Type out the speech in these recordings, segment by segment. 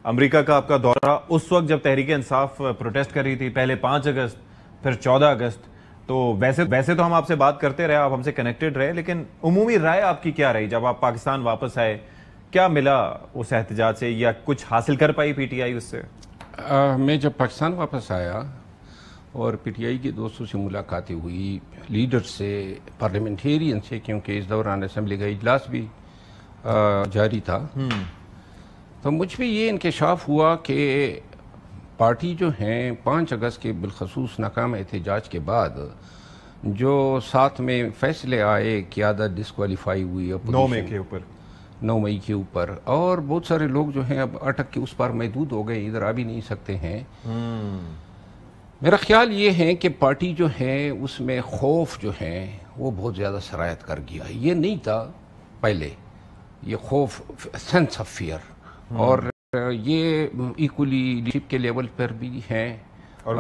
امریکہ کا آپ کا دورہ اس وقت جب تحریک انصاف پروٹیسٹ کر رہی تھی، پہلے 5 اگست پھر 14 اگست، تو ویسے تو ہم آپ سے بات کرتے رہے، آپ ہم سے کنیکٹڈ رہے، لیکن عمومی رائے آپ کی کیا رہی جب آپ پاکستان واپس آئے؟ کیا ملا اس احتجاج سے، یا کچھ حاصل کر پائی پی ٹی آئی اس سے؟ میں جب پاکستان واپس آیا اور پی ٹی آئی کے دوستوں سے ملاقاتیں ہوئی، لیڈر سے، پارلیمنٹیرین سے، کیونکہ اس دوران اسمبلی کا اجلاس بھی جاری تھا، تو مجھ پہ یہ انکشاف ہوا کہ پارٹی جو ہیں 5 اگست کے بالخصوص ناکام احتجاج کے بعد جو ساتھ میں فیصلے آئے، قیادت ڈسکوالیفائی ہوئی 9 مئی کے اوپر، اور بہت سارے لوگ جو ہیں اب اٹک کے اس پار محدود ہو گئے، ادھر آ بھی نہیں سکتے ہیں۔ میرا خیال یہ ہے کہ پارٹی جو ہے اس میں خوف جو ہے وہ بہت زیادہ سرایت کر گیا ہے۔ یہ نہیں تھا پہلے، یہ خوف، سینس آف فیئر، اور یہ ایکولی لیڈرشپ کے لیول پر بھی ہیں اور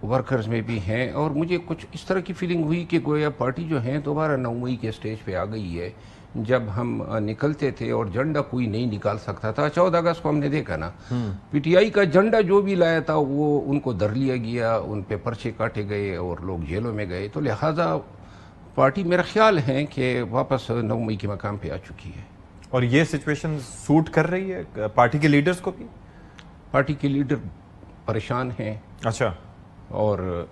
ورکرز میں بھی ہیں، اور مجھے کچھ اس طرح کی فیلنگ ہوئی کہ گویا پارٹی جو ہے دوبارہ 9 مئی کے سٹیج پہ آ گئی ہے۔ جب ہم نکلتے تھے اور جھنڈا کوئی نہیں نکال سکتا تھا، 14 اگست کو ہم نے دیکھا نا، پی ٹی آئی کا جھنڈا جو بھی لایا تھا وہ ان کو در لیا گیا، ان پہ پرچے کاٹے گئے اور لوگ جیلوں میں گئے، تو لہٰذا پارٹی میرا خیال ہے کہ واپس 9 مئی کے مقام پہ آ چکی ہے۔ اور یہ سچویشن سوٹ کر رہی ہے پارٹی کے لیڈرز کو بھی؟ پارٹی کے لیڈر پریشان ہیں، اچھا، اور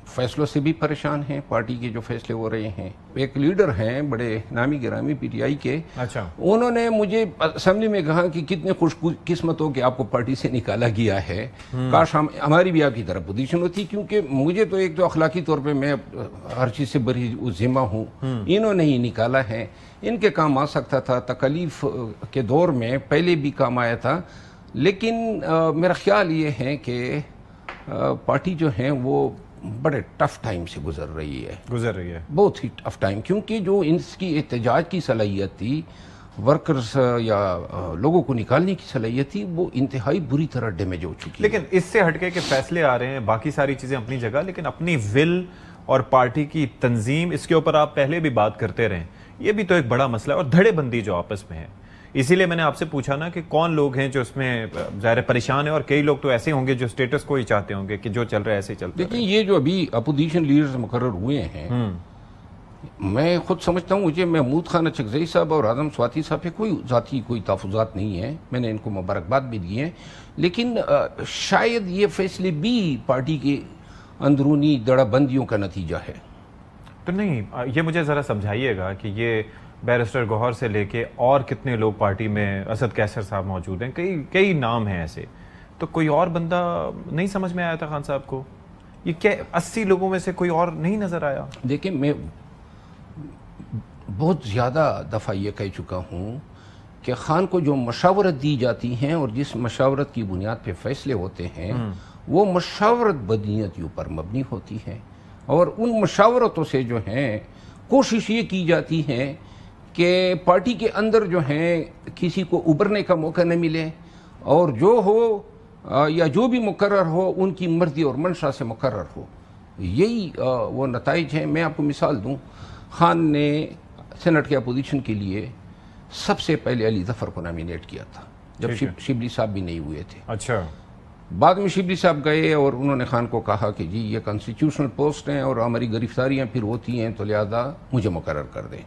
فیصلوں سے بھی پریشان ہیں، پارٹی کے جو فیصلے ہو رہے ہیں۔ ایک لیڈر ہیں بڑے نامی گرامی پی ٹی آئی کے، اچھا، انہوں نے مجھے اسمبلی میں کہا کہ کتنے خوش قسمت ہو کہ آپ کو پارٹی سے نکالا گیا ہے، کاش ہماری بھی آپ کی طرف پوزیشن ہوتی، کیونکہ مجھے تو ایک تو اخلاقی طور پہ میں ہر چیز سے بری ذمہ ہوں، انہوں نے ہی نکالا ہے، ان کے کام آ سکتا تھا، تکلیف کے دور میں پہلے بھی کام آیا تھا، لیکن میرا خیال یہ ہے کہ پارٹی جو ہے وہ بڑے ٹف ٹائم سے گزر رہی ہے، بہت ہی ٹف ٹائم، کیونکہ جو ان کی احتجاج کی صلاحیت تھی، ورکرز یا لوگوں کو نکالنے کی صلاحیت تھی، وہ انتہائی بری طرح ڈیمیج ہو چکی ہے۔ لیکن اس سے ہٹ کے کہ فیصلے آ رہے ہیں، باقی ساری چیزیں اپنی جگہ، لیکن اپنی ول اور پارٹی کی تنظیم، اس کے اوپر آپ پہلے بھی بات کرتے رہے، یہ بھی تو ایک بڑا مسئلہ ہے، اور دھڑے بندی جو آپس میں ہے، اسی لیے میں نے آپ سے پوچھا نا کہ کون لوگ ہیں جو اس میں ظاہر پریشان ہیں، اور کئی لوگ تو ایسے ہوں گے جو سٹیٹس کو ہی چاہتے ہوں گے کہ جو چل رہا ہے ایسے ہی چلتا ہے۔ دیکھیں، یہ جو ابھی اپوزیشن لیڈرز مقرر ہوئے ہیں، میں خود سمجھتا ہوں، مجھے محمود خان اچکزئی صاحب اور اعظم سواتی صاحب پہ کوئی ذاتی کوئی تحفظات نہیں ہیں، میں نے ان کو مبارکباد بھی دی ہیں، لیکن شاید یہ فیصلے بھی پارٹی کے اندرونی دڑا بندیوں کا نتیجہ ہے۔ تو نہیں، یہ مجھے ذرا سمجھائیے گا کہ یہ بیرسٹر گوہر سے لے کے اور کتنے لوگ پارٹی میں، اسد کیسر صاحب موجود ہیں، کئی نام ہیں ایسے، تو کوئی اور بندہ نہیں سمجھ میں آیا تھا خان صاحب کو؟ یہ کیا 80 لوگوں میں سے کوئی اور نہیں نظر آیا؟ دیکھیں، میں بہت زیادہ دفعہ یہ کہہ چکا ہوں کہ خان کو جو مشاورت دی جاتی ہیں اور جس مشاورت کی بنیاد پہ فیصلے ہوتے ہیں، وہ مشاورت بدنیتیوں پر مبنی ہوتی ہے، اور ان مشاورتوں سے جو ہیں کوشش یہ کی جاتی ہے کہ پارٹی کے اندر جو ہیں کسی کو ابھرنے کا موقع نہ ملے، اور جو ہو یا جو بھی مقرر ہو ان کی مرضی اور منشا سے مقرر ہو، یہی وہ نتائج ہیں۔ میں آپ کو مثال دوں، خان نے سینٹ کے اپوزیشن کے لیے سب سے پہلے علی ظفر کو نامینیٹ کیا تھا، جب شبلی صاحب بھی نہیں ہوئے تھے۔ اچھا، بعد میں شبلی صاحب گئے اور انہوں نے خان کو کہا کہ جی یہ کانسٹیٹیوشنل پوسٹ ہیں اور ہماری گرفتاریاں پھر ہوتی ہیں، تو لہذا مجھے مقرر کر دیں۔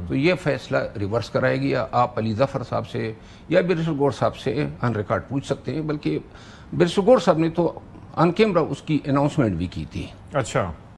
تو یہ فیصلہ ریورس کرایا گیا۔ آپ علی ظفر صاحب سے یا بیرسٹر گوہر صاحب سے آن ریکارڈ پوچھ سکتے ہیں، بلکہ بیرسٹر گوہر صاحب نے تو آن کیمرہ اس کی اناؤنسمنٹ بھی کی تھی۔ اچھا،